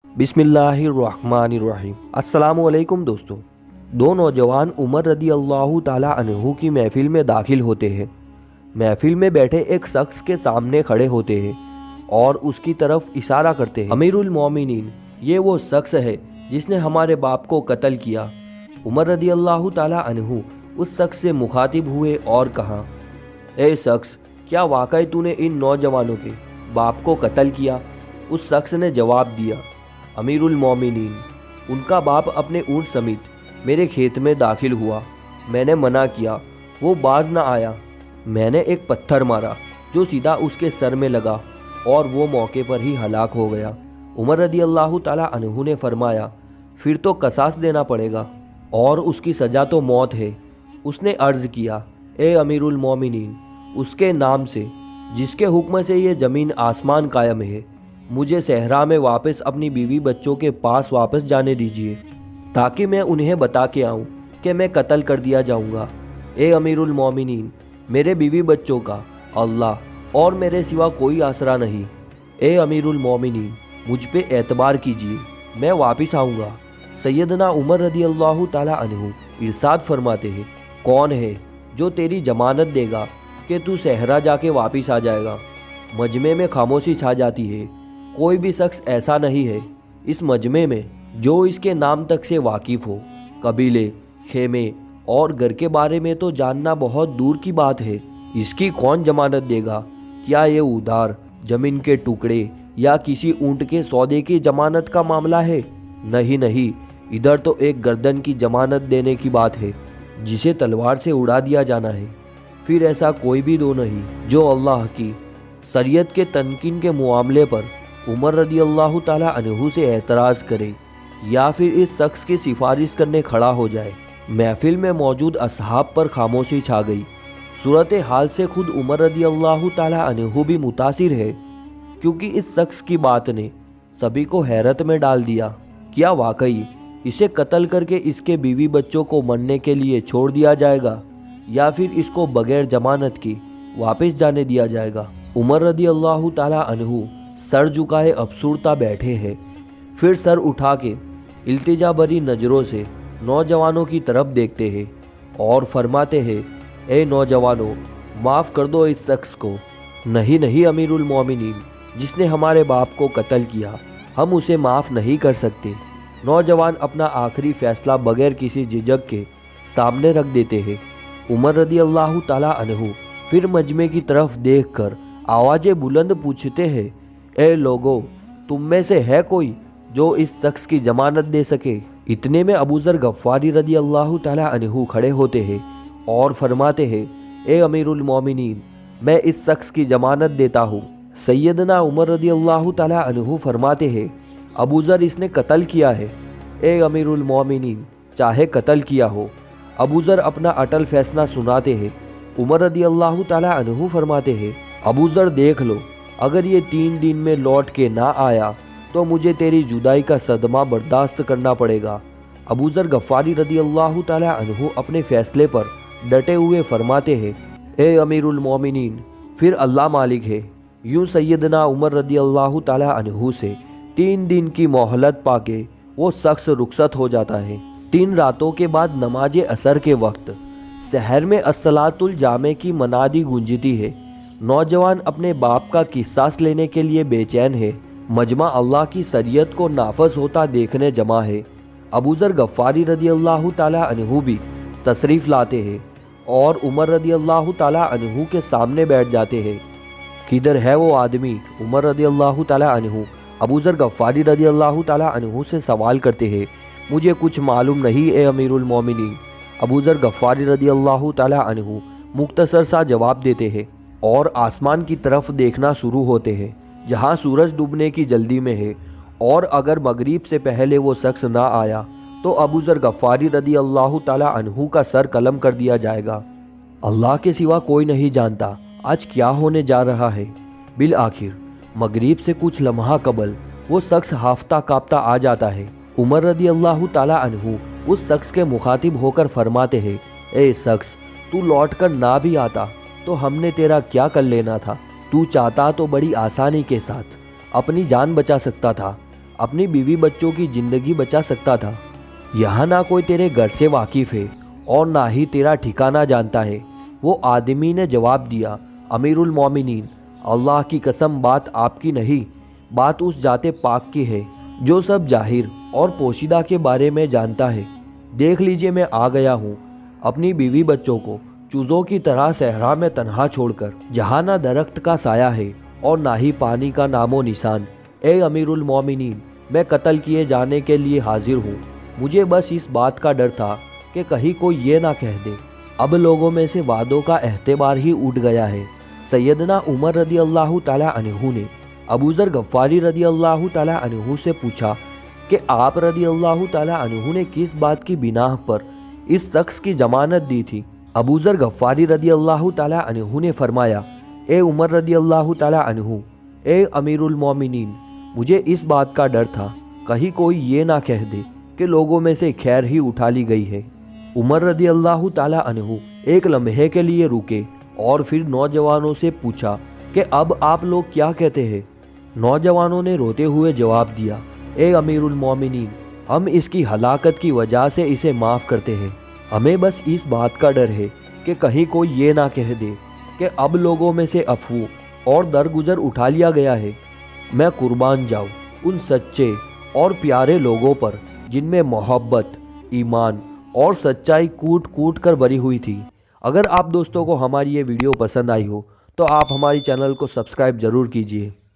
बिस्मिल्लाहिर्रहमानिर्रहीम। अस्सलामुअलैकुम दोस्तों। दो नौजवान उमर रदी अल्लाह ताला अन्हु की महफिल में दाखिल होते हैं। महफिल में बैठे एक शख्स के सामने खड़े होते हैं और उसकी तरफ इशारा करते हैं। अमीरुल मोमिनीन, ये वो शख्स है जिसने हमारे बाप को कत्ल किया। उमर रदी अल्लाह ताला अन्हु उस शख्स से मुखातिब हुए और कहा, ए शख्स, क्या वाकई तूने इन नौजवानों के बाप को कत्ल किया? उस शख्स ने जवाब दिया, अमीरुल मोमिनीन, उनका बाप अपने ऊँट समेत मेरे खेत में दाखिल हुआ। मैंने मना किया, वो बाज ना आया। मैंने एक पत्थर मारा जो सीधा उसके सर में लगा और वो मौके पर ही हलाक हो गया। उमर रदी अल्लाह ताला अन्हु ने फरमाया, फिर तो कसास देना पड़ेगा और उसकी सज़ा तो मौत है। उसने अर्ज़ किया, ए अमीरुल मोमिनीन, उसके नाम से जिसके हुक्म से ये ज़मीन आसमान कायम है, मुझे सहरा में वापस अपनी बीवी बच्चों के पास वापस जाने दीजिए ताकि मैं उन्हें बता के आऊँ कि मैं कत्ल कर दिया जाऊँगा। ए अमीरुल मोमिनीन, मेरे बीवी बच्चों का अल्लाह और मेरे सिवा कोई आसरा नहीं। ए अमीरुल मोमिनीन, मुझ पे एतबार कीजिए, मैं वापस आऊँगा। सैयदना उमर रदी अल्लाह ताला अन्हु इरशाद फरमाते हैं, कौन है जो तेरी जमानत देगा कि तू सहरा जाके वापस आ जाएगा? मजमे में खामोशी छा जाती है। कोई भी शख्स ऐसा नहीं है इस मजमे में जो इसके नाम तक से वाकिफ़ हो। कबीले, खेमे और घर के बारे में तो जानना बहुत दूर की बात है। इसकी कौन जमानत देगा? क्या ये उधार ज़मीन के टुकड़े या किसी ऊँट के सौदे की जमानत का मामला है? नहीं नहीं, इधर तो एक गर्दन की जमानत देने की बात है जिसे तलवार से उड़ा दिया जाना है। फिर ऐसा कोई भी दो नहीं जो अल्लाह की शरीयत के तनकीन के मामले पर उमर रदी अल्लाह ताला अन्हु से एतराज़ करे या फिर इस शख्स की सिफारिश करने खड़ा हो जाए। महफिल में मौजूद असहाब पर खामोशी छा गई। सूरत हाल से खुद उमर रदी अल्लाह ताला अन्हु भी मुतासिर है क्योंकि इस शख्स की बात ने सभी को हैरत में डाल दिया। क्या वाकई इसे कत्ल करके इसके बीवी बच्चों को मरने के लिए छोड़ दिया जाएगा या फिर इसको बगैर जमानत की वापस जाने दिया जाएगा? उमर रदी अल्लाह ताला अन्हु सर झुकाए अफसुरता बैठे हैं, फिर सर उठा के इल्तिजा भरी नज़रों से नौजवानों की तरफ देखते हैं और फरमाते हैं, ए नौजवानों, माफ़ कर दो इस शख्स को। नहीं नहीं अमीरुल मोमिनीन, जिसने हमारे बाप को कत्ल किया, हम उसे माफ़ नहीं कर सकते। नौजवान अपना आखिरी फैसला बगैर किसी झिझक के सामने रख देते हैं। उमर रदी अल्लाह ताला अन्हु फिर मजमे की तरफ देखकर आवाज़ें बुलंद पूछते हैं, ए लोगो, तुम में से है कोई जो इस शख्स की जमानत दे सके? इतने में अबू ज़र गफ़ारी रदी अल्लाह ताला अन्हु खड़े होते हैं और फरमाते हैं, ए अमीरुल मोमिनीन, मैं इस शख्स की जमानत देता हूँ। सैयदना उमर रदी अल्लाह ताला अन्हु फरमाते हैं, अबू ज़र, इसने कत्ल किया है। ए अमीरुल मोमिनीन, चाहे कत्ल किया हो। अबू ज़र अपना अटल फैसला सुनाते हैं। उमर रदी अल्लाह ताला अन्हु फरमाते हैं, अबू ज़र, देख लो, अगर ये 3 दिन में लौट के ना आया तो मुझे तेरी जुदाई का सदमा बर्दाश्त करना पड़ेगा। अबू ज़र गफ़ारी रदी अल्लाह ताला अन्हु अपने फ़ैसले पर डटे हुए फरमाते हैं, ए अमीरुल मोमिनीन, फिर अल्लाह मालिक है। यूँ सैयदना उमर रदी अल्लाह ताला अन्हु से 3 दिन की मोहलत पाके वो शख्स रुखसत हो जाता है। 3 रातों के बाद नमाज असर के वक्त शहर में अस्सलातुल जामे की मनादी गूंजती है। नौजवान अपने बाप का किसास लेने के लिए बेचैन है। मजमा अल्लाह की शरीयत को नाफज होता देखने जमा है। अबू ज़र गफ़ारी रदी अल्लाह ताला अन्हु भी तशरीफ़ लाते हैं और उमर रदी अल्लाह ताला अन्हु के सामने बैठ जाते हैं। किधर है वो आदमी? उमर रदी अल्लाह ताला अन्हु अबू ज़र गफ़ारी रदी अल्लाह ताला अन्हु से सवाल करते हैं, मुझे कुछ मालूम नहीं ए अमीरुल मोमिनीन। अबू ज़र गफ़ारी रदी अल्लाह ताला अन्हु मुख्तसर सा जवाब देते हैं और आसमान की तरफ देखना शुरू होते हैं जहां सूरज डूबने की जल्दी में है, और अगर मगरिब से पहले वो शख्स ना आया तो अबू ज़र गफ़ारी रदी अल्लाह ताला अन्हु का सर कलम कर दिया जाएगा। अल्लाह के सिवा कोई नहीं जानता आज क्या होने जा रहा है। बिल आखिर मगरिब से कुछ लम्हा कबल वो शख्स हाफता कांपता आ जाता है। उमर रदी अल्लाह ताला अन्हु उस शख्स के मुखातिब होकर फरमाते हैं, ए शख्स, तू लौट कर ना भी आता तो हमने तेरा क्या कर लेना था? तू चाहता तो बड़ी आसानी के साथ अपनी जान बचा सकता था। अपनी बीवी बच्चों की ज़िंदगी बचा सकता था। यहाँ ना कोई तेरे घर से वाकिफ़ है और ना ही तेरा ठिकाना जानता है। वो आदमी ने जवाब दिया, अमीरुल मोमिनीन, अल्लाह की कसम बात आपकी नहीं, बात उस जाते पाक की है जो सब जाहिर और पोशीदा के बारे में जानता है। देख लीजिए मैं आ गया हूँ अपनी बीवी बच्चों को चूज़ों की तरह सहरा में तन्हा छोड़कर, जहाँ ना दरख्त का साया है और ना ही पानी का नामो निशान। ए अमीरुल मोमिनीन, मैं कत्ल किए जाने के लिए हाजिर हूँ। मुझे बस इस बात का डर था कि कहीं कोई ये ना कह दे। अब लोगों में से वादों का एहतेबार ही उठ गया है। सैयदना उमर रदी अल्लाह ताला अन्हु ने अबू ज़र गफ़ारी रदी अल्लाह ताला अन्हु से पूछा कि आप रदी अल्लाह ताला अन्हु ने किस बात की बिनाह पर इस शख्स की जमानत दी थी। अबू ज़र गफ़ारी रदी अल्लाह ताला अन्हु ने फरमाया, ए उमर रदी अल्लाह ताला अन्हु, ए अमीरुल मोमिनीन, मुझे इस बात का डर था कहीं कोई ये ना कह दे कि लोगों में से खैर ही उठा ली गई है। उमर रदी अल्लाह ताला अन्हु एक लम्हे के लिए रुके और फिर नौजवानों से पूछा कि अब आप लोग क्या कहते हैं। नौजवानों ने रोते हुए जवाब दिया, ए अमीरुल मोमिनीन, हम इसकी हलाकत की वजह से इसे माफ़ करते हैं। हमें बस इस बात का डर है कि कहीं कोई ये ना कह दे कि अब लोगों में से अफू और दरगुजर उठा लिया गया है। मैं कुर्बान जाऊँ उन सच्चे और प्यारे लोगों पर जिनमें मोहब्बत, ईमान और सच्चाई कूट कूट कर भरी हुई थी। अगर आप दोस्तों को हमारी ये वीडियो पसंद आई हो तो आप हमारी चैनल को सब्सक्राइब ज़रूर कीजिए।